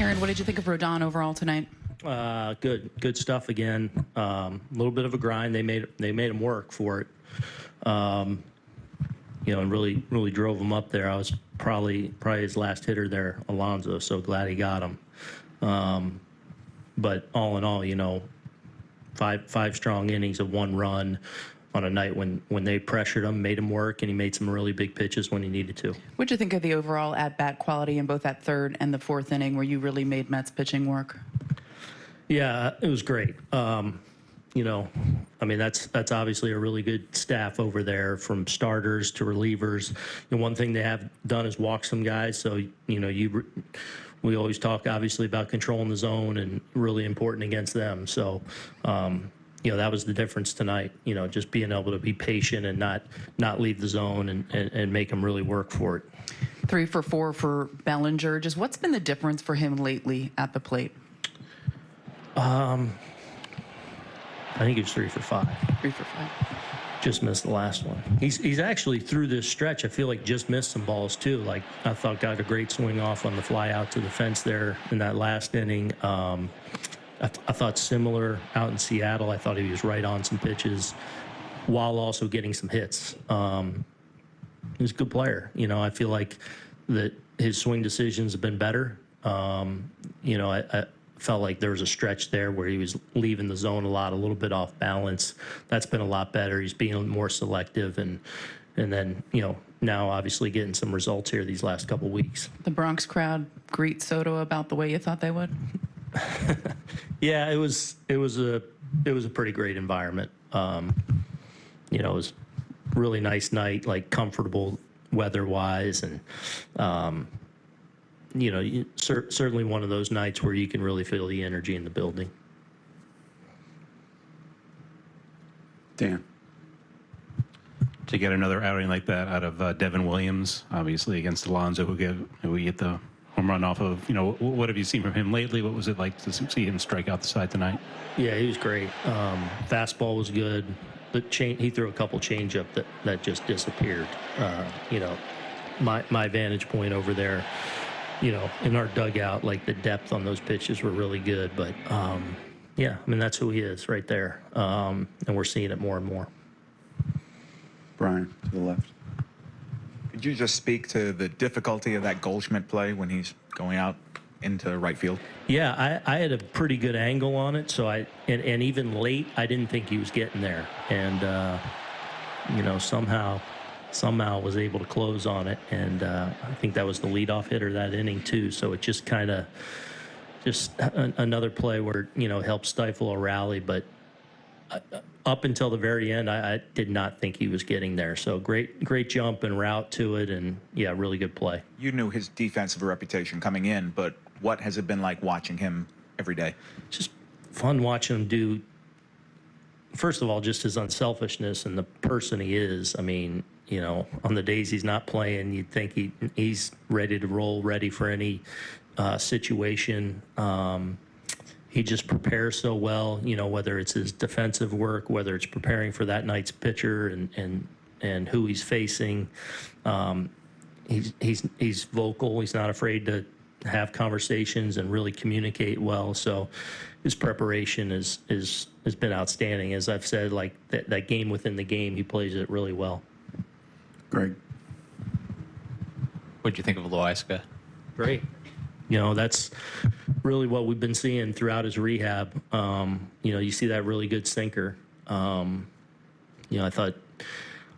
Aaron, what did you think of Rodon overall tonight? Good stuff again. A little bit of a grind. They made him work for it. And really drove him up there. I was probably his last hitter there, Alonso. So glad he got him. But all in all, five strong innings of one run on a night when they pressured him, made him work, and he made some really big pitches when he needed to. What did you think of the overall at-bat quality in both that third and the fourth inning where you really made Mets pitching work? Yeah, it was great. That's obviously a really good staff over there, from starters to relievers. One thing they have done is walk some guys. So, we always talk obviously about controlling the zone, and really important against them. So, that was the difference tonight. Just being able to be patient and not leave the zone and make them really work for it. 3 for 4 for Bellinger. Just what's been the difference for him lately at the plate? I think he was 3 for 5. 3 for 5. Just missed the last one. He's actually, through this stretch, I feel like just missed some balls too. Like, I thought got a great swing off on the fly out to the fence there in that last inning. I thought similar out in Seattle. I thought he was right on some pitches while also getting some hits. He's a good player. I feel like that his swing decisions have been better. I felt like there was a stretch there where he was leaving the zone a little bit off balance. That's been a lot better. He's being more selective, and then now obviously getting some results here these last couple weeks. The Bronx crowd greet Soto about the way you thought they would? Yeah, it was a pretty great environment. It was a really nice night, like comfortable weather-wise, and certainly one of those nights where you can really feel the energy in the building. Dan. To get another outing like that out of Devin Williams, obviously against Alonso, who we get the home run off of. What have you seen from him lately? What was it like to see him strike out the side tonight? Yeah, he was great. Fastball was good. He threw a couple changeup that just disappeared. My vantage point over there, in our dugout, like the depth on those pitches were really good. But, that's who he is right there. And we're seeing it more and more. Brian, to the left. Could you just speak to the difficulty of that Goldschmidt play when he's going out into right field? Yeah, I had a pretty good angle on it. So and even late, I didn't think he was getting there. And, somehow was able to close on it, and I think that was the leadoff hitter that inning too. So it just kind of another play where helped stifle a rally, but up until the very end, I did not think he was getting there. So great jump and route to it, and yeah, really good play. You knew his defensive reputation coming in, but what has it been like watching him every day? Just fun watching him do. First of all, just his unselfishness and the person he is. I mean, on the days he's not playing, you'd think he's ready to roll, ready for any situation. He just prepares so well, whether it's his defensive work, whether it's preparing for that night's pitcher and who he's facing. He's vocal. He's not afraid to have conversations and really communicate well. So his preparation has been outstanding. As I've said, like that game within the game, he plays it really well. Greg. What did you think of Loaiska? Great. That's really what we've been seeing throughout his rehab. You see that really good sinker. I thought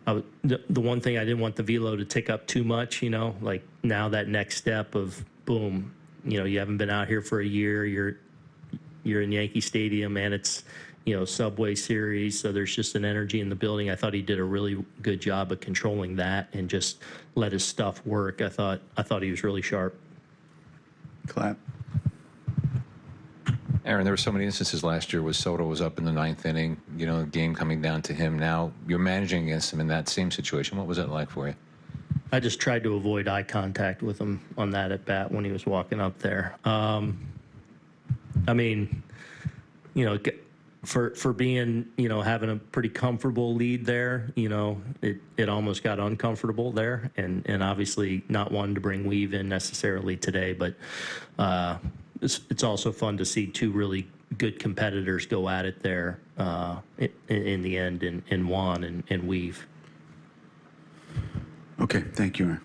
the one thing I didn't want the velo to tick up too much, like now that next step of boom, you haven't been out here for a year, you're in Yankee Stadium, and it's, Subway Series, so there's just an energy in the building. I thought he did a really good job of controlling that and just let his stuff work. I thought he was really sharp. Clap. Aaron, there were so many instances last year where Soto was up in the 9th inning, game coming down to him. Now you're managing against him in that same situation. What was that like for you? I just tried to avoid eye contact with him on that at bat when he was walking up there. For being, having a pretty comfortable lead there, it almost got uncomfortable there, and obviously not wanting to bring Weave in necessarily today, but it's also fun to see two really good competitors go at it there in the end in Juan and Weave. Okay, thank you, Aaron.